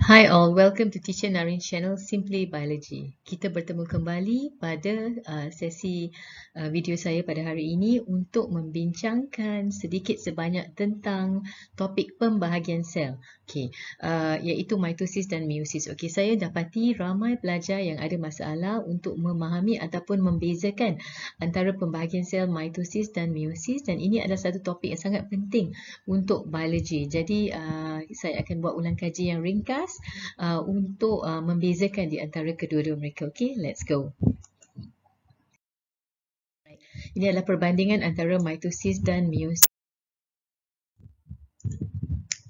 Hi all, welcome to Teacher Narin Channel Simply Biology. Kita bertemu kembali pada sesi video saya pada hari ini untuk membincangkan sedikit sebanyak tentang topik pembahagian sel. Okey, iaitu mitosis dan meiosis. Okey, saya dapati ramai pelajar yang ada masalah untuk memahami ataupun membezakan antara pembahagian sel mitosis dan meiosis, dan ini adalah satu topik yang sangat penting untuk biologi. Jadi saya akan buat ulang kaji yang ringkas untuk membezakan di antara kedua-dua mereka. Okay, let's go. Ini adalah perbandingan antara mitosis dan meiosis.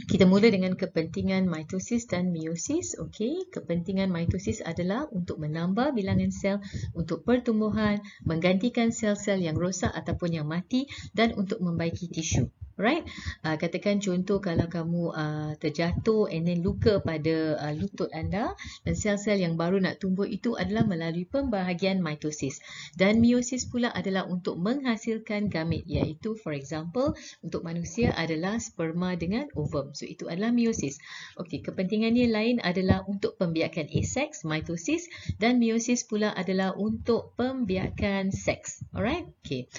Kita mula dengan kepentingan mitosis dan meiosis. Okey, kepentingan mitosis adalah untuk menambah bilangan sel untuk pertumbuhan, menggantikan sel-sel yang rosak ataupun yang mati, dan untuk membaiki tisu. Right? Katakan contoh kalau kamu terjatuh and then luka pada lutut anda, dan sel-sel yang baru nak tumbuh itu adalah melalui pembahagian mitosis. Dan meiosis pula adalah untuk menghasilkan gamit, iaitu for example untuk manusia adalah sperma dengan ovum. So itu adalah meiosis. Okey, kepentingannya lain adalah untuk pembiakan aseks, mitosis, dan meiosis pula adalah untuk pembiakan seks. Alright? Okey.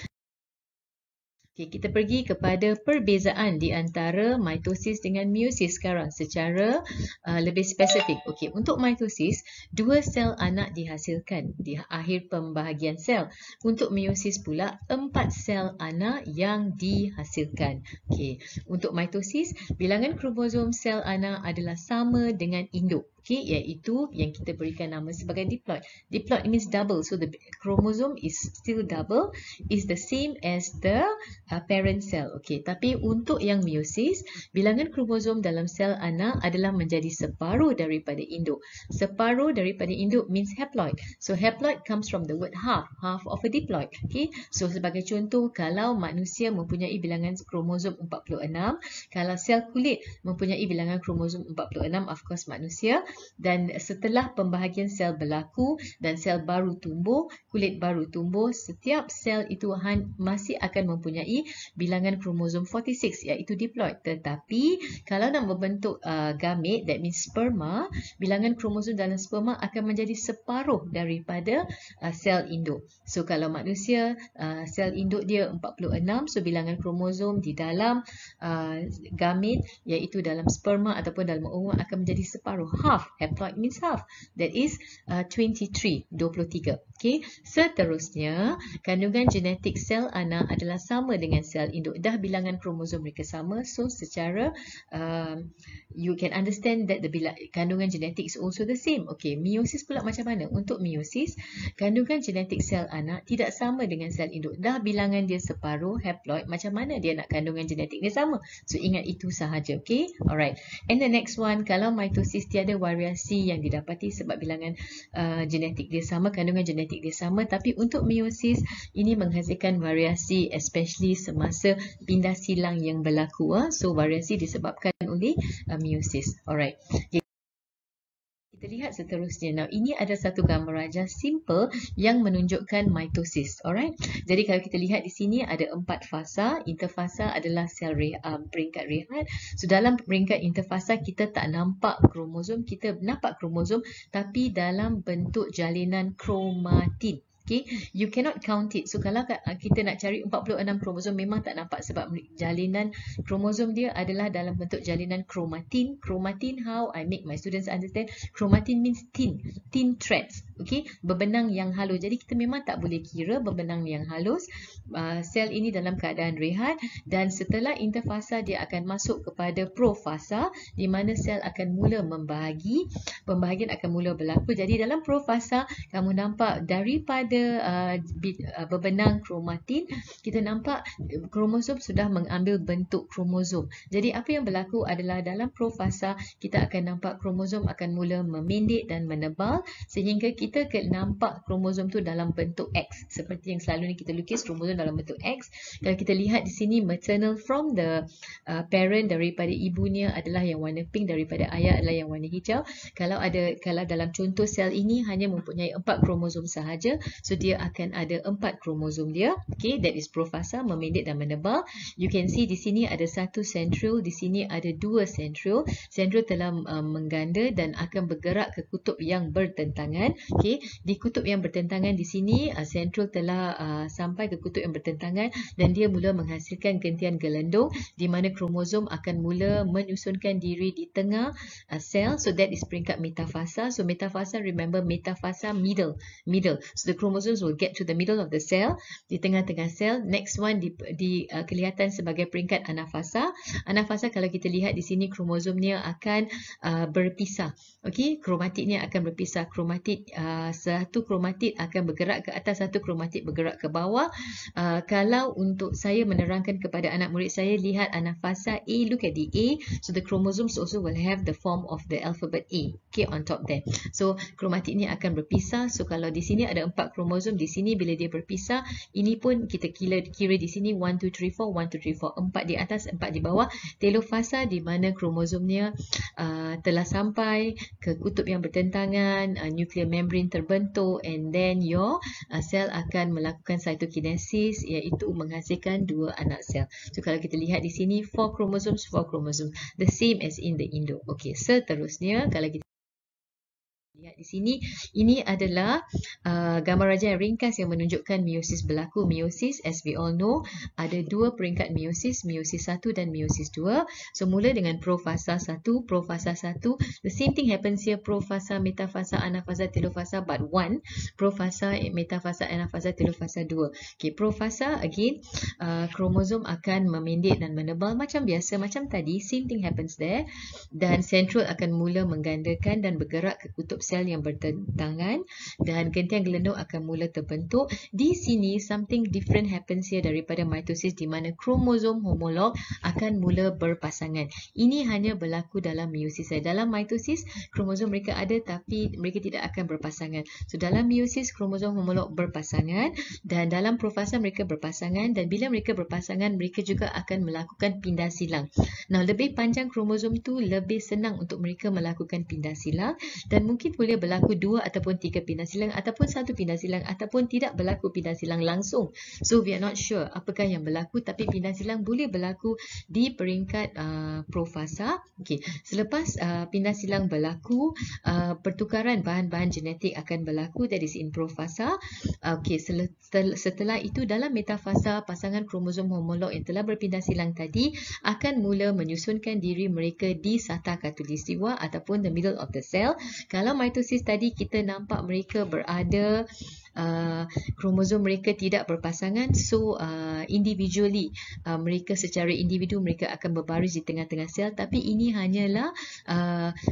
Okay, kita pergi kepada perbezaan di antara mitosis dengan meiosis sekarang secara lebih spesifik. Okey, untuk mitosis, 2 sel anak dihasilkan di akhir pembahagian sel. Untuk meiosis pula, 4 sel anak yang dihasilkan. Okey, untuk mitosis, bilangan kromosom sel anak adalah sama dengan induk. Okay, iaitu yang kita berikan nama sebagai diploid. Diploid means double, so the chromosome is still double, is the same as the parent cell. Okay, tapi untuk yang meiosis, bilangan kromosom dalam sel anak adalah menjadi separuh daripada induk. Separuh daripada induk means haploid. So haploid comes from the word half, half of a diploid. Okay, so sebagai contoh, kalau manusia mempunyai bilangan kromosom 46, kalau sel kulit mempunyai bilangan kromosom 46, of course manusia. Dan setelah pembahagian sel berlaku dan sel baru tumbuh, kulit baru tumbuh, setiap sel itu masih akan mempunyai bilangan kromosom 46, iaitu diploid. Tetapi kalau nak membentuk gamit, that means sperma, bilangan kromosom dalam sperma akan menjadi separuh daripada sel induk. So kalau manusia, sel induk dia 46, so bilangan kromosom di dalam gamit, iaitu dalam sperma ataupun dalam ovum, akan menjadi separuh, half. Haploid means half, that is 23. Okay. Seterusnya, kandungan genetik sel anak adalah sama dengan sel induk. Dah bilangan kromosom mereka sama, so secara you can understand that the kandungan genetik is also the same. Okay, meiosis pula macam mana? Untuk meiosis, kandungan genetik sel anak tidak sama dengan sel induk. Dah bilangan dia separuh, haploid, macam mana dia nak kandungan genetik dia sama? So ingat itu sahaja. Okay, alright. And the next one, kalau mitosis tiada variasi yang didapati sebab bilangan genetik dia sama, kandungan genetik dia sama. Tapi untuk meiosis, ini menghasilkan variasi, especially semasa pindah silang yang berlaku. So variasi disebabkan oleh meiosis. Alright. Kita lihat seterusnya. Now, ini ada satu gambar aja simple yang menunjukkan mitosis. Alright. Jadi kalau kita lihat di sini ada 4 fasa. Interfasa adalah sel peringkat rehat. So dalam peringkat interfasa kita tak nampak kromosom. Kita nampak kromosom tapi dalam bentuk jalinan kromatin. Okay, you cannot count it. So kalau kita nak cari 46 kromosom, memang tak nampak sebab jalinan kromosom dia adalah dalam bentuk jalinan kromatin. Kromatin, how I make my students understand, kromatin means thin threads. Okay, berbenang yang halus. Jadi kita memang tak boleh kira berbenang yang halus. Sel ini dalam keadaan rehat, dan setelah interfasa dia akan masuk kepada profasa, di mana sel akan mula membahagi. Pembahagian akan mula berlaku. Jadi dalam profasa, kamu nampak daripada berbenang kromatin, kita nampak kromosom sudah mengambil bentuk kromosom. Jadi apa yang berlaku adalah dalam profasa kita akan nampak kromosom akan mula memendek dan menebal, sehingga kita kita nampak kromosom tu dalam bentuk X. Seperti yang selalu ni kita lukis kromosom dalam bentuk X. Kalau kita lihat di sini maternal from the parent, daripada ibunya adalah yang warna pink, daripada ayah adalah yang warna hijau. Kalau dalam contoh sel ini hanya mempunyai 4 kromosom sahaja, so dia akan ada 4 kromosom dia. Okay, that is profasa, memendek dan menebal. You can see di sini ada satu centriole, di sini ada 2 centriole. Centriole telah mengganda dan akan bergerak ke kutub yang bertentangan. Okay, di kutub yang bertentangan di sini centriole telah sampai ke kutub yang bertentangan dan dia mula menghasilkan gentian gelendung di mana kromosom akan mula menyusunkan diri di tengah sel. So that is peringkat metafasa. So metafasa, remember metafasa middle. So the chromosomes will get to the middle of the cell, di tengah-tengah sel. Next one kelihatan sebagai peringkat anafasa. Anafasa kalau kita lihat di sini kromosomnya akan berpisah. Okey, kromatidnya akan berpisah. Satu kromatid akan bergerak ke atas, satu kromatid bergerak ke bawah. Kalau untuk saya menerangkan kepada anak murid saya, lihat anafasa A, look at the A. So the chromosomes also will have the form of the alphabet A. Okay, on top there. So kromatid ni akan berpisah. So kalau di sini ada 4 kromosom, di sini bila dia berpisah, ini pun kita kira di sini 1, 2, 3, 4, 1, 2, 3, 4, 4 di atas, 4 di bawah. Telofasa di mana kromosomnya telah sampai ke kutub yang bertentangan, nuclear membrane terbentuk, and then your sel akan melakukan cytokinesis, iaitu menghasilkan 2 anak sel. So kalau kita lihat di sini 4 chromosomes, the same as in the Indo. Okey, seterusnya kalau kita lihat di sini, ini adalah gambar rajah yang ringkas yang menunjukkan meiosis berlaku. Meiosis, as we all know, ada 2 peringkat meiosis, meiosis 1 dan meiosis 2. So mula dengan profasa 1, profasa 1. The same thing happens here, profasa, metafasa, anafasa, telofasa, but 1. Profasa, metafasa, anafasa, telofasa 2. Okay, profasa, again, kromosom akan memendek dan menebal macam biasa, macam tadi, same thing happens there. Dan centriole akan mula menggandakan dan bergerak ke kutub sel yang bertentangan dan gentian gelendung akan mula terbentuk. Di sini something different happens here daripada mitosis, di mana kromosom homolog akan mula berpasangan. Ini hanya berlaku dalam meiosis. Dalam mitosis kromosom mereka ada tapi mereka tidak akan berpasangan. So dalam meiosis kromosom homolog berpasangan dan dalam profasa mereka berpasangan, dan bila mereka berpasangan mereka juga akan melakukan pindah silang. Nah, lebih panjang kromosom tu lebih senang untuk mereka melakukan pindah silang, dan mungkin boleh berlaku 2 ataupun 3 pindah silang ataupun 1 pindah silang ataupun tidak berlaku pindah silang langsung. So we are not sure apakah yang berlaku, tapi pindah silang boleh berlaku di peringkat profasa. Okey, selepas pindah silang berlaku, pertukaran bahan-bahan genetik akan berlaku, that is in profasa. Okey, setelah itu dalam metafasa, pasangan kromosom homolog yang telah berpindah silang tadi akan mula menyusunkan diri mereka di sata khatulistiwa ataupun the middle of the cell. Kalau mitosis tadi kita nampak mereka berada, kromosom mereka tidak berpasangan, so individually mereka secara individu mereka akan berbaris di tengah-tengah sel, tapi ini hanyalah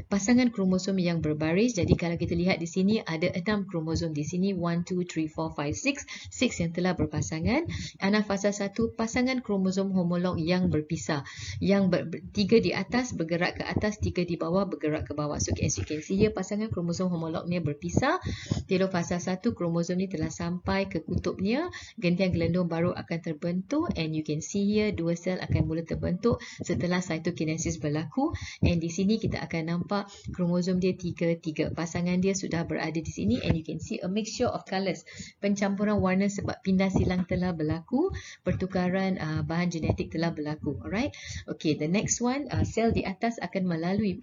pasangan kromosom yang berbaris. Jadi kalau kita lihat di sini ada 6 kromosom di sini, 1, 2, 3, 4, 5, 6 yang telah berpasangan. Anafasa 1, pasangan kromosom homolog yang berpisah, yang 3 di atas bergerak ke atas, 3 di bawah bergerak ke bawah. So as you can see here, pasangan kromosom homolognya berpisah. Telofasa 1, kromosom ni telah sampai ke kutubnya, gentian gelendung baru akan terbentuk, and you can see here 2 sel akan mula terbentuk setelah cytokinesis berlaku. And di sini kita akan nampak kromosom dia 3, pasangan dia sudah berada di sini, and you can see a mixture of colours, pencampuran warna sebab pindah silang telah berlaku, pertukaran bahan genetik telah berlaku. Alright, okay, the next one, sel di atas akan melalui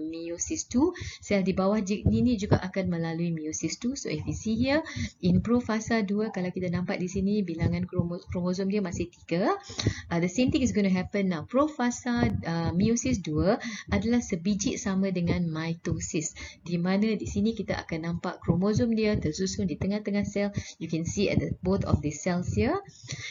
meiosis 2, sel di bawah ini juga akan melalui meiosis 2. So if you see here in profasa 2, kalau kita nampak di sini bilangan kromosom dia masih 3. The same thing is going to happen now. Profasa meiosis 2 adalah sebiji sama dengan mitosis, di mana di sini kita akan nampak kromosom dia tersusun di tengah-tengah sel. You can see at both of the cells here.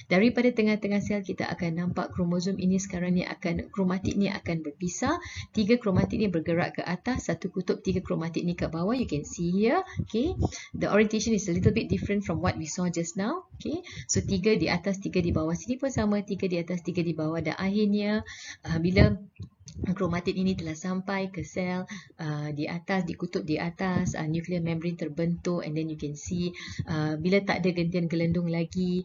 Daripada tengah-tengah sel kita akan nampak kromosom ini sekarang ni akan, kromatid ni akan berpisah. 3 kromatid ni bergerak ke atas, satu kutub 3 kromatid ni ke bawah. You can see here, okay, the orientation is a little bit different from what we saw just now. Okay, so 3 di atas 3 di bawah, sini pun sama, 3 di atas 3 di bawah, dan akhirnya bila kromatid ini telah sampai ke sel di atas, di kutub di atas, nuclear membrane terbentuk, and then you can see bila tak ada gentian gelendung lagi,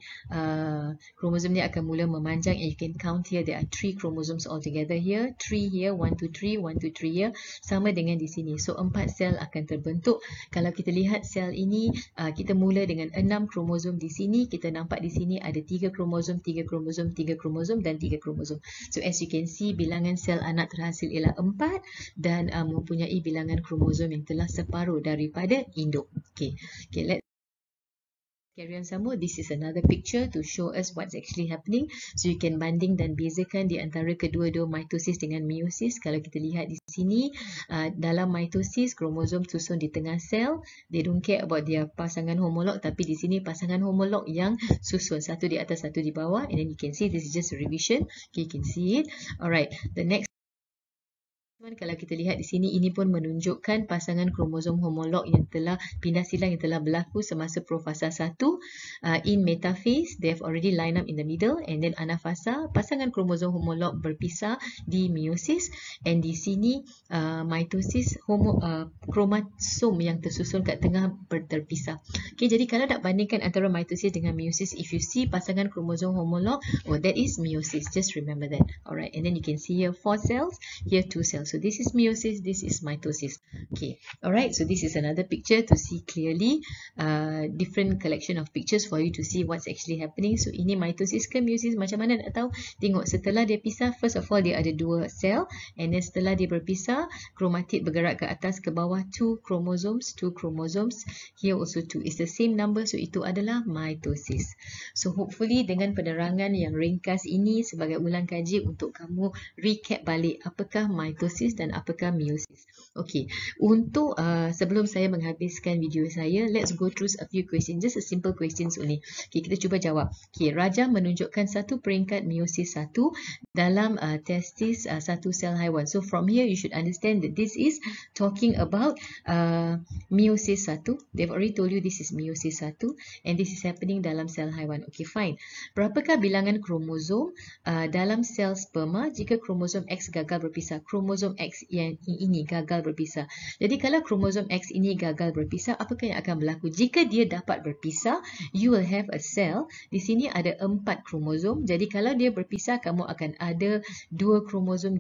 kromosom ni akan mula memanjang, and you can count here there are 3 chromosomes altogether here, 3 here, 1 2 3, 1 2 3 here, sama dengan di sini. So 4 sel akan terbentuk. Kalau kita lihat sel ini, kita mula dengan 6 kromosom di sini, kita nampak di sini ada 3 kromosom, 3 kromosom, 3 kromosom dan 3 kromosom. So as you can see, bilangan sel anak terhasil ialah 4 dan mempunyai bilangan kromosom yang telah separuh daripada induk. Okay, let's carry on some more. This is another picture to show us what's actually happening. So you can banding dan bezakan di antara kedua-dua mitosis dengan meiosis. Kalau kita lihat di sini, dalam mitosis, kromosom susun di tengah sel. They don't care about their pasangan homolog, tapi di sini pasangan homolog yang susun, satu di atas, satu di bawah. And then you can see this is just a revision. Okay, you can see it. Alright, the next, kalau kita lihat di sini, ini pun menunjukkan pasangan kromosom homolog yang telah pindah silang yang telah berlaku semasa profasa 1. In metaphase, they have already lined up in the middle, and then anafasa, pasangan kromosom homolog berpisah di meiosis, and di sini mitosis, kromosom yang tersusun kat tengah terpisah. Okay, jadi kalau nak bandingkan antara mitosis dengan meiosis, if you see pasangan kromosom homolog, oh, that is meiosis. Just remember that. Alright, and then you can see here 4 cells, here 2 cells. So this is meiosis, this is mitosis. Okay, alright, so this is another picture to see clearly, different collection of pictures for you to see what's actually happening. So ini mitosis ke meiosis, macam mana nak tahu? Tengok, setelah dia pisah, first of all dia ada 2 sel, and then setelah dia berpisah, kromatid bergerak ke atas ke bawah, 2 chromosomes, here also 2, it's the same number, so itu adalah mitosis. So hopefully dengan penerangan yang ringkas ini sebagai ulang kaji untuk kamu recap balik apakah mitosis dan apakah meiosis. Okay, untuk sebelum saya menghabiskan video saya, let's go through a few questions, just a simple questions only. Okay, kita cuba jawab. Okay, Raja menunjukkan satu peringkat meiosis 1 dalam testis satu sel haiwan. So from here you should understand that this is talking about meiosis 1. They've already told you this is meiosis 1 and this is happening dalam sel haiwan. Okay, fine. Berapakah bilangan kromosom dalam sel sperma jika kromosom X gagal berpisah? Kromosom X yang ini gagal berpisah. Jadi kalau kromosom X ini gagal berpisah, apakah yang akan berlaku? Jika dia dapat berpisah, you will have a cell. Di sini ada 4 kromosom. Jadi kalau dia berpisah, kamu akan ada 2 kromosom.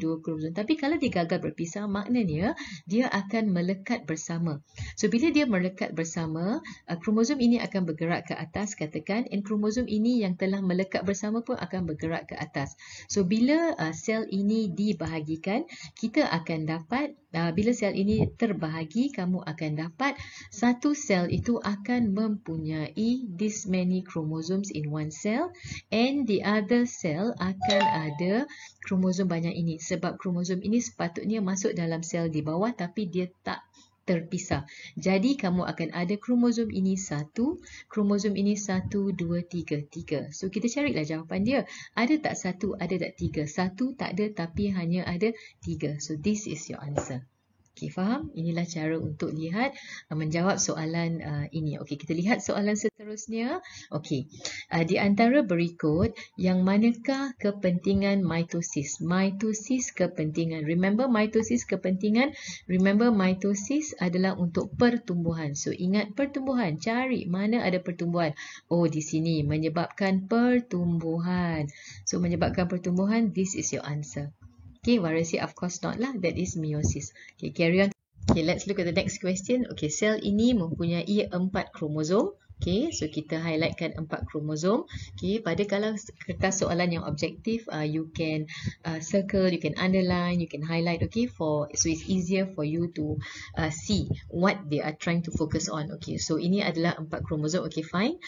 Tapi kalau dia gagal berpisah, maknanya dia akan melekat bersama. So bila dia melekat bersama, kromosom ini akan bergerak ke atas, katakan, dan kromosom ini yang telah melekat bersama pun akan bergerak ke atas. So bila sel ini dibahagikan, kita akan dapat, bila sel ini terbahagi, kamu akan dapat satu sel itu akan mempunyai this many chromosomes in one cell, and the other cell akan ada kromosom banyak ini. Sebab kromosom ini sepatutnya masuk dalam sel di bawah, tapi dia tak terpisah. Jadi kamu akan ada kromosom ini 1, kromosom ini 1, 2, 3, 3. So kita carilah jawapan dia. Ada tak 1, ada tak 3? 1 tak ada, tapi hanya ada 3. So this is your answer. Okay, faham? Inilah cara untuk lihat, menjawab soalan ini. Okay, kita lihat soalan seterusnya. Okay, di antara berikut, yang manakah kepentingan mitosis? Mitosis kepentingan. Remember mitosis kepentingan? Remember mitosis adalah untuk pertumbuhan. So ingat pertumbuhan. Cari mana ada pertumbuhan. Oh, di sini menyebabkan pertumbuhan. So menyebabkan pertumbuhan, this is your answer. Okay, Warasi, of course not lah. That is meiosis. Okay, carry on. Okay, let's look at the next question. Okay, sel ini mempunyai 4 kromosom. Okay, so kita highlightkan 4 kromosom. Okay, pada kalau kertas soalan yang objektif, you can circle, you can underline, you can highlight. Okay, so it's easier for you to see what they are trying to focus on. Okay, so ini adalah 4 kromosom. Okay, fine.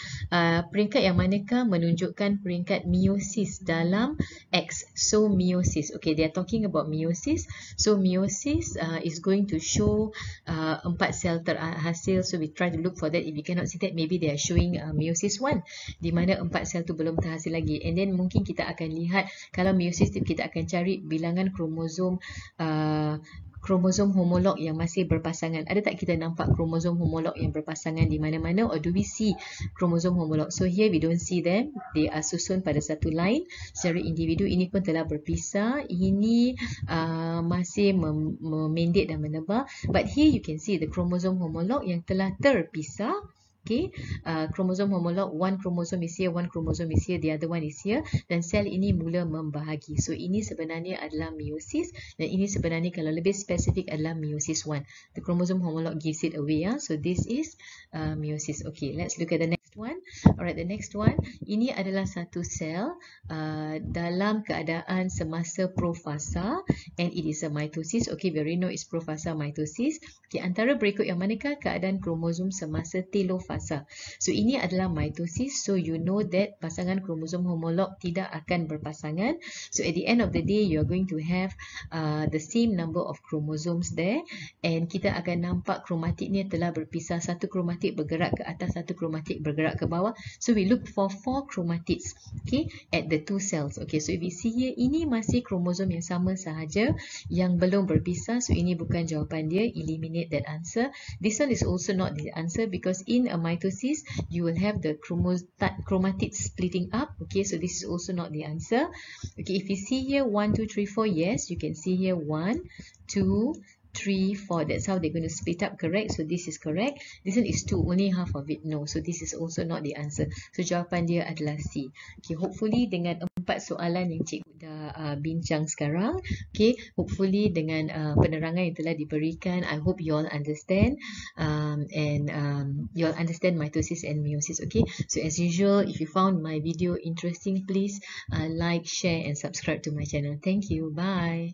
Peringkat yang manakah menunjukkan peringkat meiosis dalam X? So meiosis. Okay, they are talking about meiosis. So meiosis is going to show 4 sel terhasil. So we try to look for that. If you cannot see that, maybe they are showing meiosis 1, di mana 4 sel tu belum terhasil lagi. And then mungkin kita akan lihat, kalau meiosis tu kita akan cari bilangan kromosom kromosom homolog yang masih berpasangan. Ada tak kita nampak kromosom homolog yang berpasangan di mana-mana, or do we see kromosom homolog? So here we don't see them. They are susun pada satu line. Secara individu ini pun telah berpisah. Ini masih memendek dan menebal. But here you can see the kromosom homolog yang telah terpisah. Okay, kromosom homolog, one chromosome is here, one chromosome is here, the other one is here, dan sel ini mula membahagi. So ini sebenarnya adalah meiosis, dan ini sebenarnya kalau lebih spesifik adalah meiosis 1. The chromosome homolog gives it away. So this is meiosis. Okay, let's look at the next one. Alright, the next one, ini adalah satu sel dalam keadaan semasa profasa, and it is a mitosis. Okay, we already know it's profasa mitosis. Okay, antara berikut yang manakah keadaan kromosom semasa telofasa? So ini adalah mitosis. So you know that pasangan kromosom homolog tidak akan berpasangan. So at the end of the day, you are going to have the same number of chromosomes there, and kita akan nampak kromatiknya telah berpisah. Satu kromatik bergerak ke atas, satu kromatik bergerak ke bawah. So we look for 4 chromatids, okay, at the two cells. Okay, so if we see here, ini masih kromosom yang sama sahaja yang belum berpisah. So ini bukan jawapan dia. Eliminate that answer. This one is also not the answer, because in a mitosis you will have the chromatids splitting up. Okay, so this is also not the answer. Okay, if you see here 1, 2, 3, 4, yes, you can see here 1, 2, 3, 4. That's how they're going to split up, correct? So this is correct. This one is 2, only half of it. No, so this is also not the answer. So jawapan dia adalah C. Okay, hopefully dengan 4 soalan yang cikgu dah bincang sekarang, okay, hopefully dengan penerangan yang telah diberikan, I hope you all understand, and you all understand mitosis and meiosis. Okay, so as usual, if you found my video interesting, please like, share and subscribe to my channel. Thank you. Bye.